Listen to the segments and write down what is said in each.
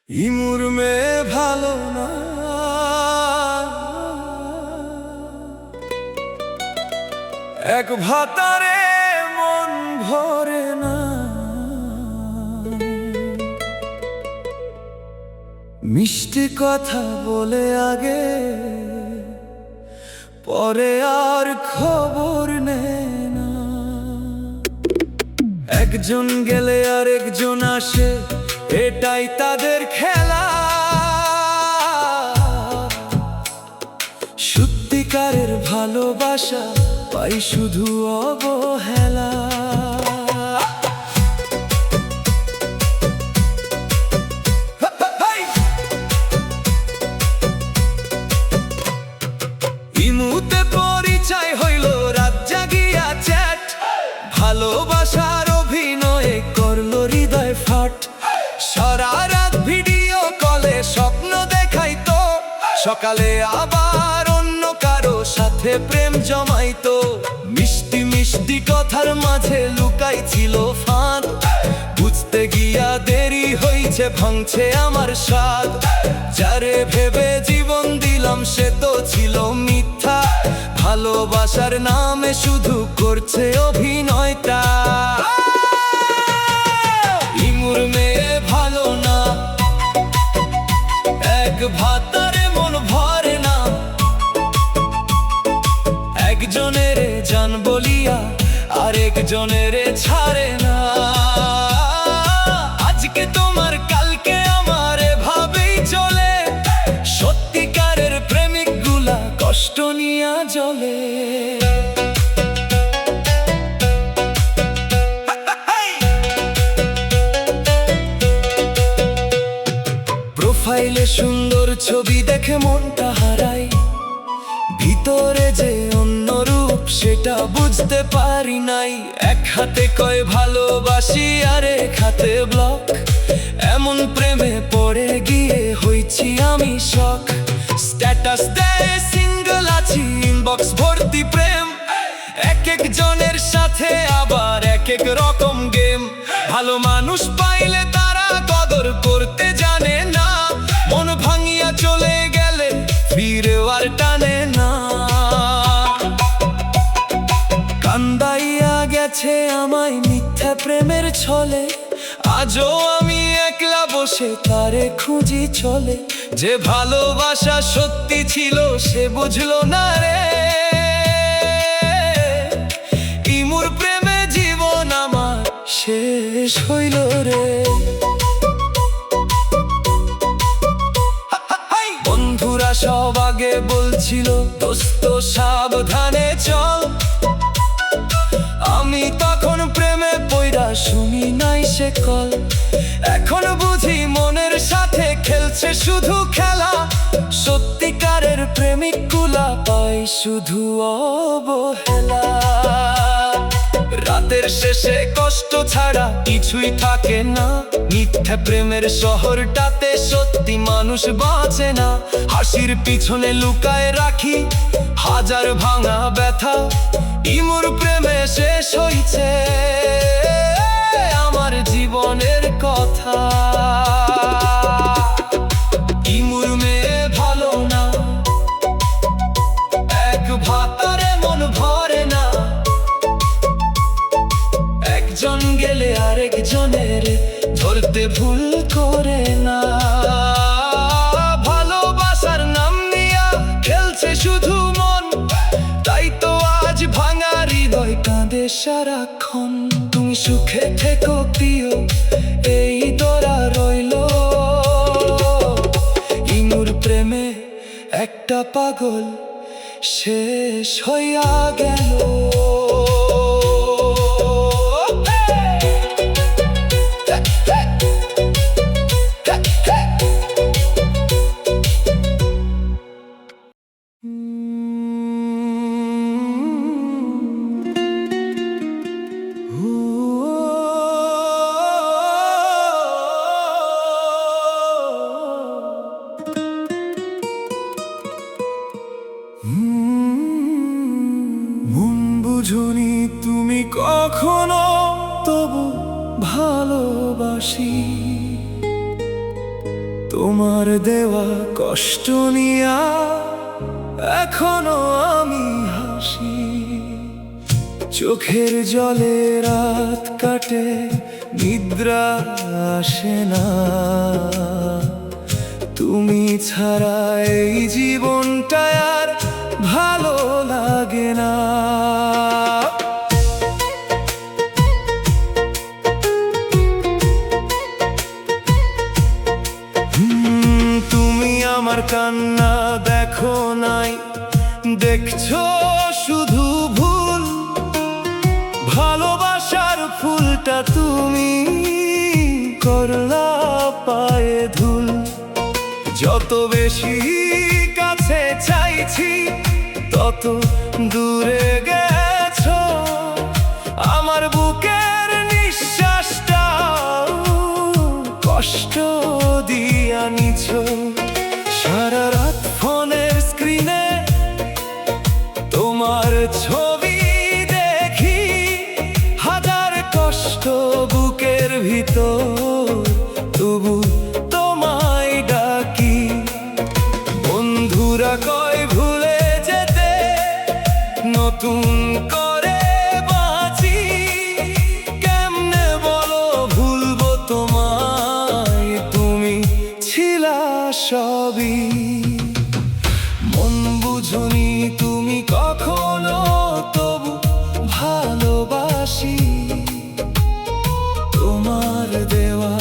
ইমুর মেয়ে ভালো না, এক ভাতারে মন ভরে না। মিষ্টি কথা বলে আগে, পরে আর খবর নেয় না। একজন গেলে আর একজন আসে, এটাই তাদের খেলা। সত্যিকারের ভালোবাসা পাই শুধু অবহেলা। ইমুতে পরিচয় হইল রাত জাগিয়া চ্যাট, ভালোবাসার অভিনয়ে করলো হৃদয় ফাট। সারা রাত ভিডিও কলে স্বপ্ন দেখাইতো, সকালে আবার অন্য কারো সাথে প্রেম জমাইতো। মিষ্টি মিষ্টি কথার মাঝে লুকাই ছিল ফাঁদ, বুঝতে গিয়া দেরি হইছে ভাঙছে আমার স্বাদ। যারে ভেবে জীবন দিলাম সে তো ছিল মিথ্যা, ভালোবাসার নামে শুধু করছে অভিনয়টা। ইমুর মেয়ে ভালো না, এক ভাতারে মন ভরে না। একজনের জান বলিয়া আরেকজনের ছাড়ে না। আজকে তোমার কালকে আমার এভাবেই চলে, সত্যিকারের প্রেমিক গুলা কষ্ট নিয়া জ্বলে। প্রোফাইলে সুন্দর ছবি দেখে মনটা হারাই, ভিতরে যে অন্য রূপ সেটা বুঝতে পারি নাই। এক হাতে কয় ভালোবাসি আর এক হাতে ব্লক, এমন প্রেমে পড়ে গিয়ে হইছি আমি শক। স্ট্যাটাস দেয় সিঙ্গেল আছি, ইনবক্স ভর্তি প্রেম। এক একজনের সাথে আবার এক এক রকম গেম। ভালো মানুষ পাইলে তারা কদর করতে জানে না, মন ভাঙিয়া চলে গেলে ফিরেও আর টানে না। কান্দাইয়া গেছে আমায় মিথ্যা প্রেমের ছলে, আজও আমি একলা বসে তারে খুঁজি চলে। যে ভালোবাসা সত্যি ছিল সে বুঝলো না রে, ইমুর প্রেমে জীবন আমার শেষ হইল রে। বন্ধুরা সব আগে বলছিল দোস্ত সাবধানে চল, আমি তখন প্রেমে পইরা শুনি নাই সে কল। এখন বুঝি মনের সাথে খেলছে শুধু খেলা, সত্যিকারের প্রেমিক গুলা পাই শুধু অবহেলা। রাতের শেষে কষ্ট ছাড়া কিছুই থাকে না, মিথ্যা প্রেমের শহরটাতে সত্যি মানুষ বাঁচে না। হাসির পিছনে লুকায় রাখি হাজার ভাঙা ব্যথা, ইমুর প্রেমে শেষ হইছে আমার জীবনের কথা। ইমুর মেয়ে ভালো না, এক ভাতারে মন ভরে না। একজন গেলে আরেকজনের ধরতে ভুল করে না। ভালোবাসার নাম নিয়া খেলছে শুধু মন, তাই তো আজ ভাঙা হৃদয় কাঁদে সারাক্ষণ। তুমি সুখে থেকো প্রিয়, এই দোরা রইল। ইমুর প্রেমে একটা পাগল শেষ হইয়া গেল। মন বুঝুনি তুমি কখনো, তবু ভালোবাসি। তোমার দেওয়া কষ্ট নিয়া এখনো আমি হাসি। চোখের জলে রাত কাটে, নিদ্রা আসে না, তুমি ছাড়া এই জীবনটা আর ভালো লাগে না। তুমি আমার কান্না দেখো নাই, দেখছো শুধু ভুল। ভালোবাসার ফুলটা তুমি করলা পায়ে ধুল। যত বেশি কাছে চাইছি তত দূরে গেছো, আমার বুকের নিঃশ্বাসটা কষ্ট দিয়া নিছো। সারা রাত ফোনের স্ক্রিনে তোমার ছবি দেখি, হাজার কষ্ট বুকের ভিতর তবু তোমায় ডাকি। বন্ধুরা কয় ভুলে যেতে, নতুন করে বাঁচি। কেমনে বলো ভুলবো তোমায়, তুমি ছিলা সবই। মন বুঝনি তুমি কখনো, তবু ভালোবাসি। তোমার দেওয়া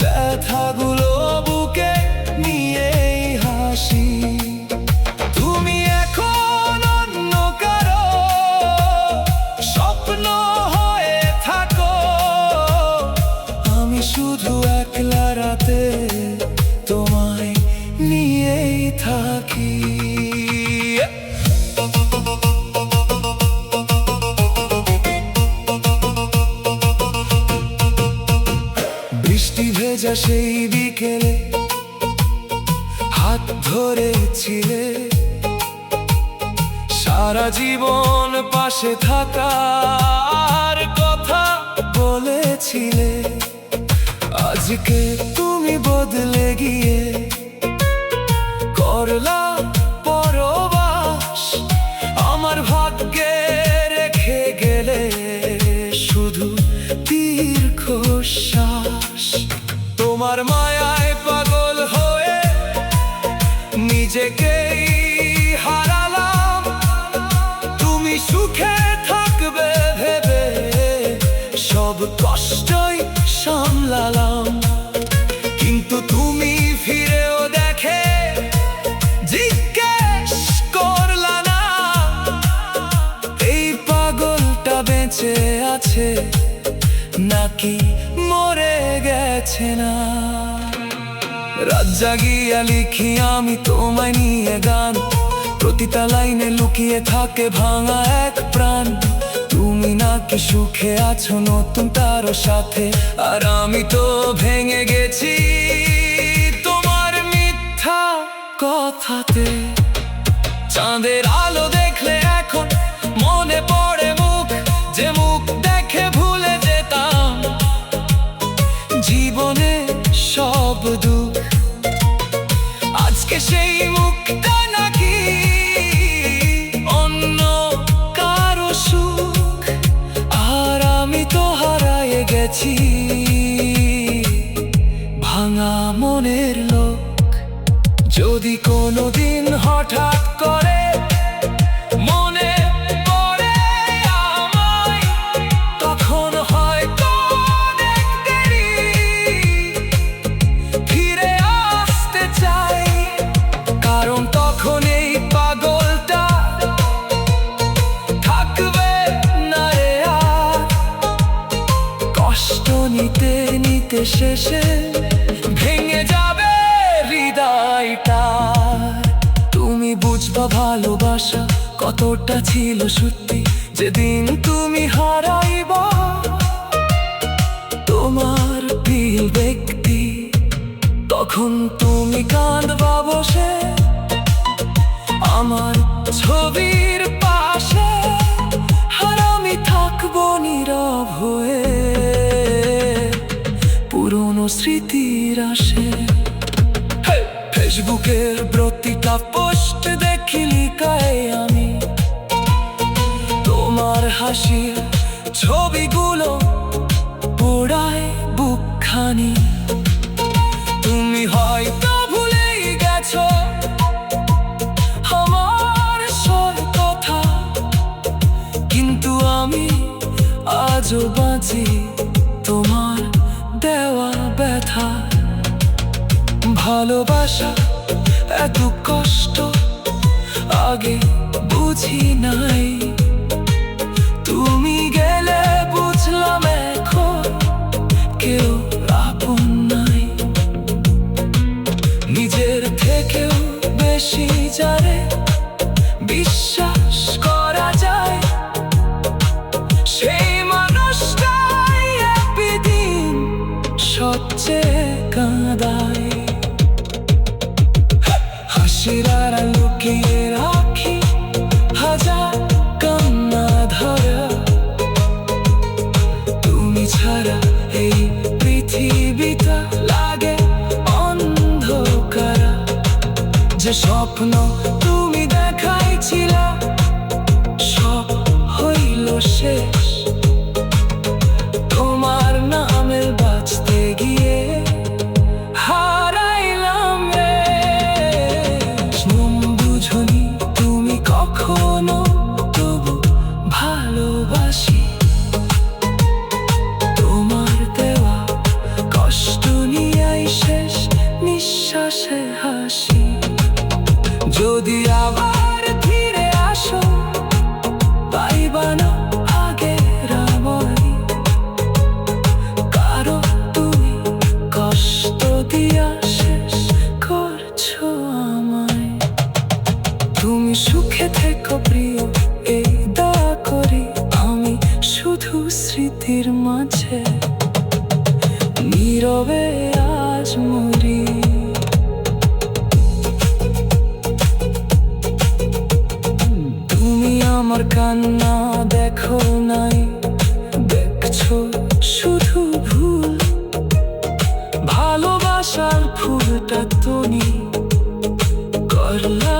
ব্যথাগুলো বুকে নিয়েই হাসি। তুমি এখন অন্য কারো স্বপ্ন হয়ে থাকো, আমি শুধু একলা রাতে তোমায় নিয়েই থাকি। বৃষ্টি ভেজা সেই বিকেলে হাত ধরেছিলে, সারা জীবন পাশে থাকার কথা বলেছিলে। আজকে তুমি বদলে গিয়ে করলা পরবাস, আমার ভাগ্যে রেখে গেলে শুধু দীর্ঘশ্বাস। তোমার মায়ায় পাগল হয়ে নিজেকেই হারালাম, তুমি সুখে থাকবে ভেবে সব কষ্টই সামলালাম। কিন্তু তুমি ফিরেও দেখে জিজ্ঞেস করলা না, এই পাগলটা বেঁচে আছে নাকি মরে গেছে না। রাত জাগিয়া লিখি আমি তোমায় নিয়ে গান, প্রতিটা লাইনে লুকিয়ে থাকে ভাঙা এক প্রাণ। তুমি নাকি সুখে আছো নতুন তারও সাথে, আর আমি তো ভেঙে গেছি তোমার মিথ্যা কথাতে। চাঁদের আলো দেখলে এখন মনে পড়ে মুখ, যে মুখ দেখে ভুলে যেতাম জীবনে সব দুঃখ। আজকে সেই মুখটা নাকি অন্য কারো সুখ, আর আমি তো হারিয়ে গেছি ভাঙা মনের লোক। যদি কোনোদিন হঠাৎ করে মনে পড়ে আমায়, তখন হয়তো অনেক দেরি ফিরে আসতে চাই। কারণ তখন এই পাগলটা থাকবে না রে আর। কষ্ট নিতে নিতে শেষে ভেঙে যাবে হৃদয়টা। তুমি বুঝবা ভালোবাসা কতটা ছিল সত্যি, যেদিন তুমি হারাইবা তোমার প্রিয় ব্যক্তি। তখন তুমি কাঁদবা বসে আমার ছবির পাশে, আর আমি থাকবো নীরব হয়ে পুরনো স্মৃতির আসে। ফেসবুকের প্রতিটা পোস্ট দেখি লিখায় আমি তোমার হাসির ছবিগুলো পোড়ায় বুকখানি। তুমি হয়তো ভুলেই গেছো আমার সব কথা, কিন্তু আমি আজও বাঁচি তোমার দেওয়া ব্যথা। ভালোবাসা এত কষ্ট আগে বুঝি নাই, তুমি গেলে বুঝলাম এখন কেউ আপন নাই। নিজের থেকেও বেশি যারে বিশ্বাস করা যায়, সেই মানুষটাই একদিন সবচেয়ে কাঁদায়। হাসির আড়াল লুকিয়ে রাখি হাজার কান্না ধরা, তুমি ছাড়া এই পৃথিবীটা লাগে অন্ধকারা। যে স্বপ্ন তুমি দেখাইছিলা সব হইল শেষ, তোমার নামের বাঁচতে গিয়ে হারাইলাম রে। বুঝনি তুমি কখনো, তবু ভালোবাসি তোমার দেওয়া কষ্ট নিয়েই শেষ নিঃশ্বাসে হাসি। যদি আবার ফিরে আসো পাইবা না আগের আমায়, কারণ তুমি কষ্ট দিয়া শেষ করছো আমায়। তুমি সুখে থেকো প্রিয় এই দয়া করি, আমি শুধু স্মৃতির মাঝে নীরবে আজ মরি। তুমি আমার কান্না দেখো নাই, দেখছো শুধু ভুল। ভালোবাসার ফুলটা তুমি করলা